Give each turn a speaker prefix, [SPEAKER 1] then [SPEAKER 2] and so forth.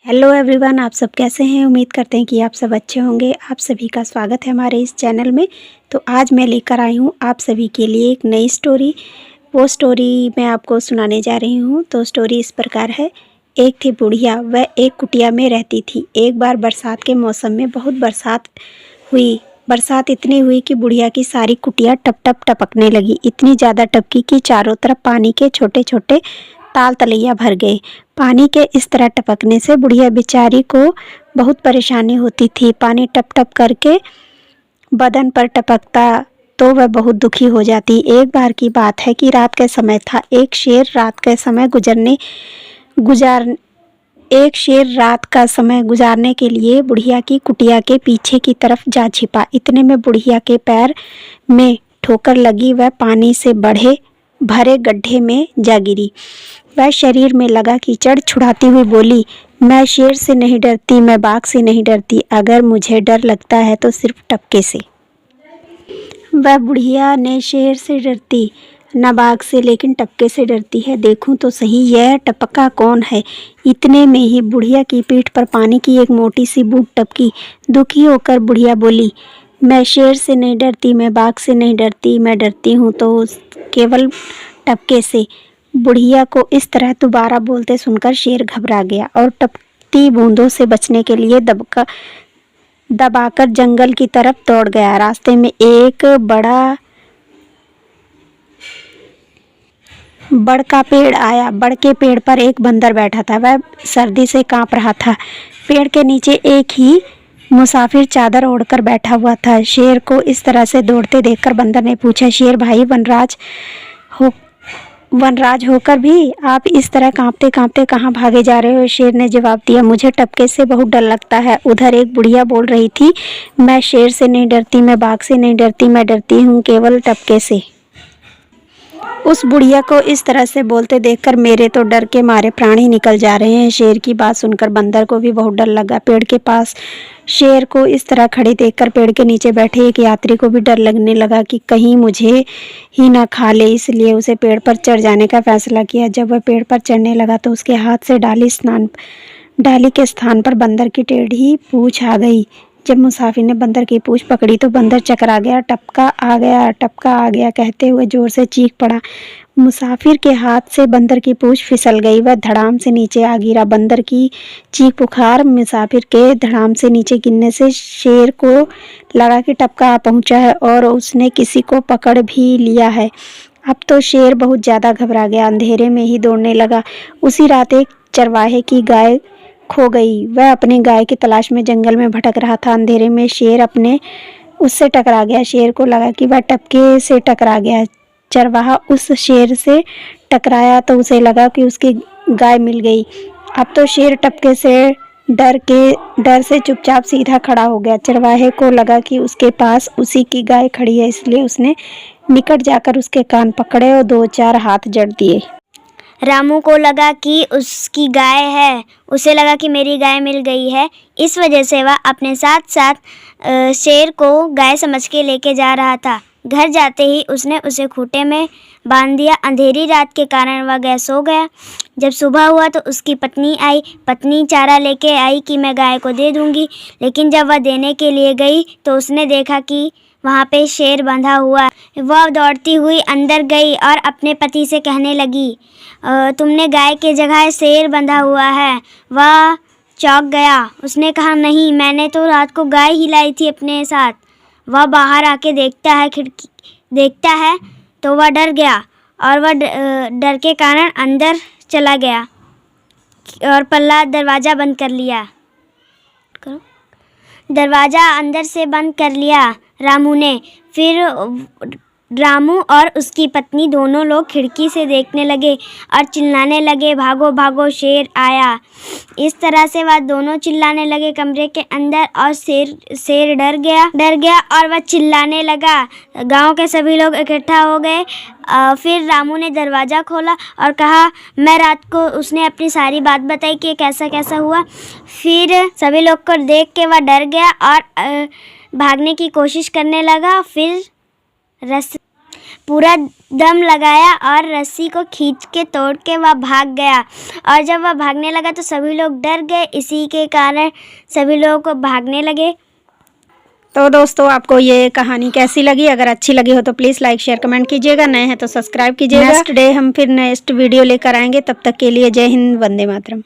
[SPEAKER 1] Hello everyone, आप सब कैसे हैं। उम्मीद करते हैं कि आप सब अच्छे होंगे। आप सभी का स्वागत है हमारे इस चैनल में। तो आज मैं लेकर आई हूँ आप सभी के लिए एक नई स्टोरी। वो स्टोरी मैं आपको सुनाने जा रही हूँ। तो स्टोरी इस प्रकार है। एक थी बुढ़िया, वह एक कुटिया में रहती थी। एक बार बरसात के मौसम में बहुत बरसात हुई। बरसात इतनी हुई कि बुढ़िया की सारी कुटिया टप टप टपकने लगी। इतनी ज़्यादा टपकी कि चारों तरफ पानी के छोटे छोटे ताल तलैया भर गए। पानी के इस तरह टपकने से बुढ़िया बेचारी को बहुत परेशानी होती थी। पानी टप टप करके बदन पर टपकता तो वह बहुत दुखी हो जाती। एक बार की बात है कि रात का समय था। एक शेर रात का समय गुजारने के लिए बुढ़िया की कुटिया के पीछे की तरफ जा छिपा। इतने में बुढ़िया के पैर में ठोकर लगी। वह पानी से भरे गड्ढे में जा गिरी। वह शरीर में लगा कीचड़ छुड़ाती हुई बोली, मैं शेर से नहीं डरती, मैं बाघ से नहीं डरती। अगर मुझे डर लगता है तो सिर्फ टपके से। वह बुढ़िया ने शेर से डरती न बाघ से, लेकिन टपके से डरती है। देखूं तो सही यह टपका कौन है। इतने में ही बुढ़िया की पीठ पर पानी की एक मोटी सी बूंद टपकी। दुखी होकर बुढ़िया बोली, मैं शेर से नहीं डरती, मैं बाघ से नहीं डरती, मैं डरती हूँ तो केवल टपके से। बुढ़िया को इस तरह दोबारा बोलते सुनकर शेर घबरा गया और टपकती बूंदों से बचने के लिए दबाकर जंगल की तरफ दौड़ गया। रास्ते में एक बड़ का पेड़ आया। बड़ के पेड़ पर एक बंदर बैठा था। वह सर्दी से कांप रहा था। पेड़ के नीचे एक ही मुसाफिर चादर ओढ़कर बैठा हुआ था। शेर को इस तरह से दौड़ते देखकर बंदर ने पूछा, शेर भाई, वनराज होकर भी आप इस तरह कांपते कांपते कहाँ भागे जा रहे हो। शेर ने जवाब दिया, मुझे टपके से बहुत डर लगता है। उधर एक बुढ़िया बोल रही थी, मैं शेर से नहीं डरती, मैं बाघ से नहीं डरती, मैं डरती हूँ केवल टपके से। उस बुढ़िया को इस तरह से बोलते देखकर मेरे तो डर के मारे प्राण ही निकल जा रहे हैं। शेर की बात सुनकर बंदर को भी बहुत डर लगा। पेड़ के पास शेर को इस तरह खड़े देखकर पेड़ के नीचे बैठे एक यात्री को भी डर लगने लगा कि कहीं मुझे ही ना खा ले। इसलिए उसे पेड़ पर चढ़ जाने का फैसला किया। जब वह पेड़ पर चढ़ने लगा तो उसके हाथ से डाली के स्थान पर बंदर की टेढ़ी पूंछ आ गई। जब मुसाफिर ने बंदर की पूंछ पकड़ी तो बंदर चकरा गया। टपका आ गया, टपका आ गया कहते हुए जोर से चीख पड़ा। मुसाफिर के हाथ से बंदर की पूंछ फिसल गई। वह धड़ाम से नीचे आ गिरा। बंदर की चीख पुकार मुसाफिर के धड़ाम से नीचे गिरने से शेर को लगा कि टपका आ पहुंचा है और उसने किसी को पकड़ भी लिया है। अब तो शेर बहुत ज्यादा घबरा गया। अंधेरे में ही दौड़ने लगा। उसी रात एक चरवाहे की गाय खो गई। वह अपनी गाय की तलाश में जंगल में भटक रहा था। अंधेरे में शेर उससे टकरा गया। शेर को लगा कि वह टपके से टकरा गया। चरवाहा उस शेर से टकराया तो उसे लगा कि उसकी गाय मिल गई। अब तो शेर टपके से डर से चुपचाप सीधा खड़ा हो गया। चरवाहे को लगा कि उसके पास उसी की गाय खड़ी है, इसलिए उसने निकट जाकर उसके कान पकड़े और दो चार हाथ जड़ दिए।
[SPEAKER 2] रामू को लगा कि उसकी गाय है। उसे लगा कि मेरी गाय मिल गई है। इस वजह से वह अपने साथ साथ शेर को गाय समझ के लेके जा रहा था। घर जाते ही उसने उसे खूंटे में बांध दिया। अंधेरी रात के कारण वह गाय सो गया। जब सुबह हुआ तो उसकी पत्नी आई। पत्नी चारा लेके आई कि मैं गाय को दे दूंगी, लेकिन जब वह देने के लिए गई तो उसने देखा कि वहाँ पे शेर बंधा हुआ। वह दौड़ती हुई अंदर गई और अपने पति से कहने लगी, तुमने गाय के जगह शेर बंधा हुआ है। वह चौंक गया। उसने कहा, नहीं, मैंने तो रात को गाय ही लाई थी अपने साथ। वह बाहर आके देखता है तो वह डर गया और वह डर के कारण अंदर चला गया और पल्ला दरवाज़ा बंद कर लिया। दरवाज़ा अंदर से बंद कर लिया रामू ने। फिर रामू और उसकी पत्नी दोनों लोग खिड़की से देखने लगे और चिल्लाने लगे, भागो भागो, शेर आया। इस तरह से वह दोनों चिल्लाने लगे कमरे के अंदर और शेर डर गया और वह चिल्लाने लगा। गांव के सभी लोग इकट्ठा हो गए। फिर रामू ने दरवाज़ा खोला और कहा, मैं रात को उसने अपनी सारी बात बताई कि कैसा कैसा हुआ। फिर सभी लोग को देख के वह डर गया और भागने की कोशिश करने लगा। फिर पूरा दम लगाया और रस्सी को खींच के तोड़ के वह भाग गया। और जब वह भागने लगा तो सभी लोग डर गए। इसी के कारण सभी लोगों को भागने लगे।
[SPEAKER 1] तो दोस्तों, आपको ये कहानी कैसी लगी? अगर अच्छी लगी हो तो प्लीज़ लाइक शेयर कमेंट कीजिएगा। नए हैं तो सब्सक्राइब कीजिएगा। नेक्स्ट डे हम फिर नेक्स्ट वीडियो लेकर आएंगे। तब तक के लिए जय हिंद, वंदे मातरम।